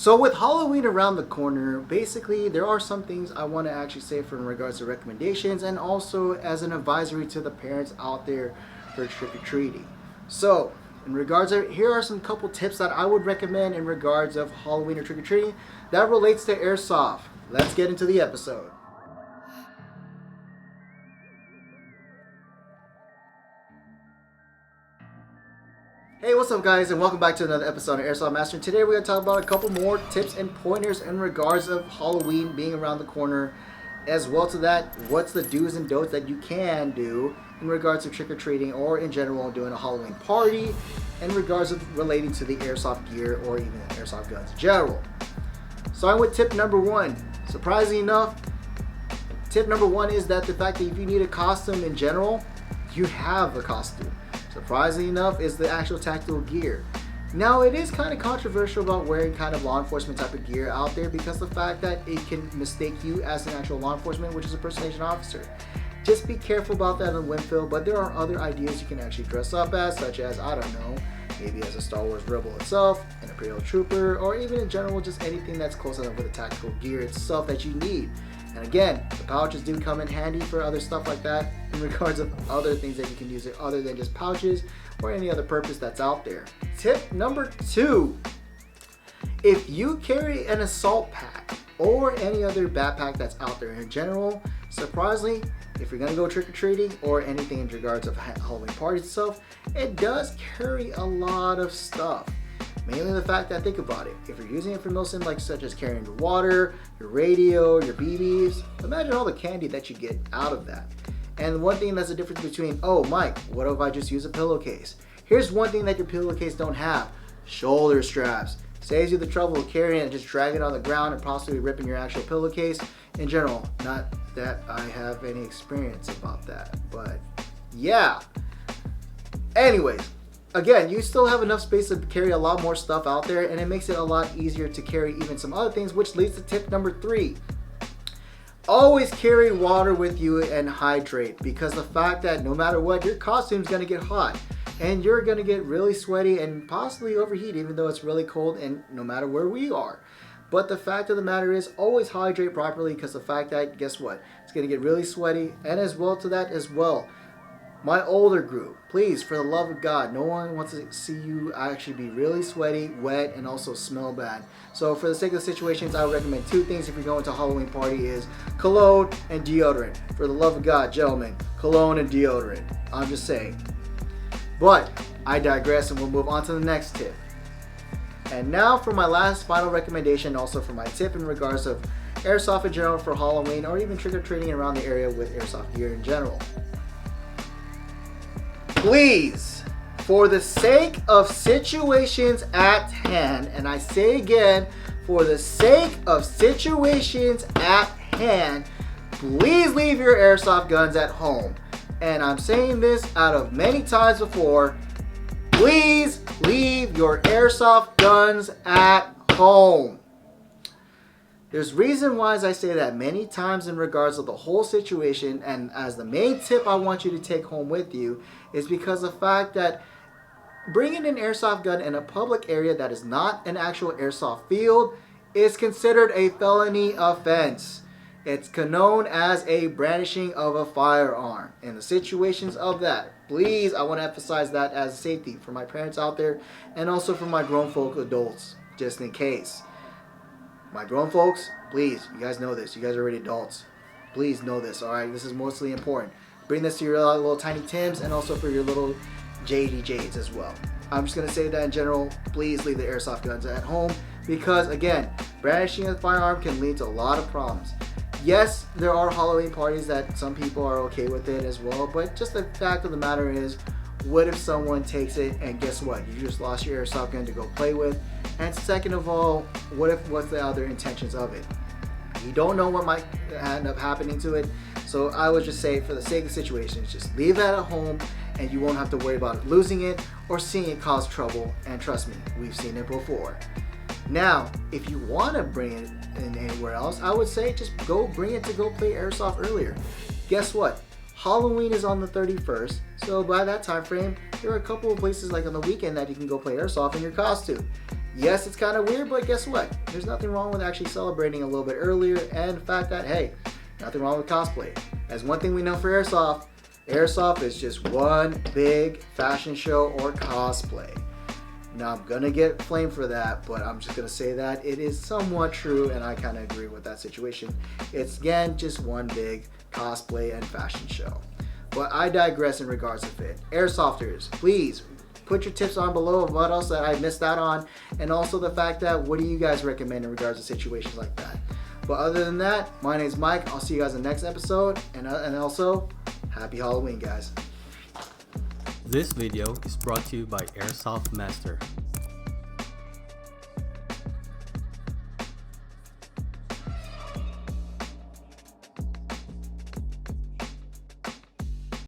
So with Halloween around the corner, basically there are some things I want to actually say for in regards to recommendations and also as an advisory to the parents out there for trick-or-treating. So in regards to, here are some couple tips that I would recommend in regards of Halloween or trick-or-treating that relates to Airsoft. Let's get into the episode. Hey, what's up guys, and welcome back to another episode of Airsoft Master. And today we're going to talk about a couple more tips and pointers in regards of Halloween being around the corner. As well to that, what's the do's and don'ts that you can do in regards to trick-or-treating or in general doing a Halloween party in regards of relating to the Airsoft gear or even Airsoft guns in general. Starting with tip number one. Surprisingly enough, tip number one is that the fact that if you need a costume in general, you have a costume. Surprisingly enough, is the actual tactical gear. Now, it is kind of controversial about wearing kind of law enforcement type of gear out there because the fact that it can mistake you as an actual law enforcement, which is a impersonation officer. Just be careful about that on Winfield, but there are other ideas you can actually dress up as, such as, I don't know, maybe as a Star Wars Rebel itself, an Imperial Trooper, or even in general, just anything that's close enough with the tactical gear itself that you need. And again, the pouches do come in handy for other stuff like that in regards of other things that you can use it other than just pouches or any other purpose that's out there. Tip number two, if you carry an assault pack or any other backpack that's out there in general, surprisingly, if you're going to go trick-or-treating or anything in regards of Halloween parties itself, it does carry a lot of stuff. Mainly the fact that, think about it, if you're using it for something like such as carrying your water, your radio, your BBs, imagine all the candy that you get out of that. And one thing that's the difference between, oh Mike, what if I just use a pillowcase? Here's one thing that your pillowcase don't have: shoulder straps. Saves you the trouble of carrying it and just dragging it on the ground and possibly ripping your actual pillowcase. In general, not that I have any experience about that, but yeah. Anyways, again, you still have enough space to carry a lot more stuff out there, and it makes it a lot easier to carry even some other things, which leads to tip number three. Always carry water with you and hydrate, because the fact that no matter what, your costume's going to get hot and you're going to get really sweaty and possibly overheat even though it's really cold and no matter where we are. But the fact of the matter is, always hydrate properly, because the fact that, guess what, it's going to get really sweaty. And as well to that as well, my older group, please, for the love of God, no one wants to see you actually be really sweaty, wet, and also smell bad. So for the sake of the situations, I would recommend two things if you're going to a Halloween party is cologne and deodorant. For the love of God, gentlemen, cologne and deodorant. I'm just saying. But I digress, and we'll move on to the next tip. And now for my last final recommendation, also for my tip in regards of Airsoft in general for Halloween or even trick-or-treating around the area with Airsoft gear in general. Please, for the sake of situations at hand, and I say again, for the sake of situations at hand, please leave your Airsoft guns at home. And I'm saying this out of many times before, please leave your Airsoft guns at home. There's reason why I say that many times in regards of the whole situation, and as the main tip I want you to take home with you is because the fact that bringing an Airsoft gun in a public area that is not an actual Airsoft field is considered a felony offense. It's known as a brandishing of a firearm. In the situations of that, please, I want to emphasize that as safety for my parents out there and also for my grown folk adults, just in case. My grown folks, please, you guys know this. You guys are already adults. Please know this, alright? This is mostly important. Bring this to your little tiny Tims and also for your little JDJs as well. I'm just going to say that in general, please leave the Airsoft guns at home because, again, brandishing a firearm can lead to a lot of problems. Yes, there are Halloween parties that some people are okay with it as well, but just the fact of the matter is, what if someone takes it and guess what? You just lost your Airsoft gun to go play with. And second of all, what's the other intentions of it? You don't know what might end up happening to it. So I would just say, for the sake of situations, just leave that at home and you won't have to worry about losing it or seeing it cause trouble. And trust me, we've seen it before. Now, if you want to bring it in anywhere else, I would say just go bring it to go play Airsoft earlier. Guess what? Halloween is on the 31st, so by that time frame, there are a couple of places like on the weekend that you can go play Airsoft in your costume. Yes, it's kind of weird, but guess what? There's nothing wrong with actually celebrating a little bit earlier, and the fact that, hey, nothing wrong with cosplay. As one thing we know for Airsoft, Airsoft is just one big fashion show or cosplay. Now, I'm going to get flamed for that, but I'm just going to say that it is somewhat true, and I kind of agree with that situation. It's, again, just one big cosplay and fashion show. But I digress in regards to it. Airsofters, please put your tips on below of what else that I missed out on, and also the fact that what do you guys recommend in regards to situations like that. But other than that, my name is Mike. I'll see you guys in the next episode, and also, happy Halloween, guys. This video is brought to you by Airsoft Master.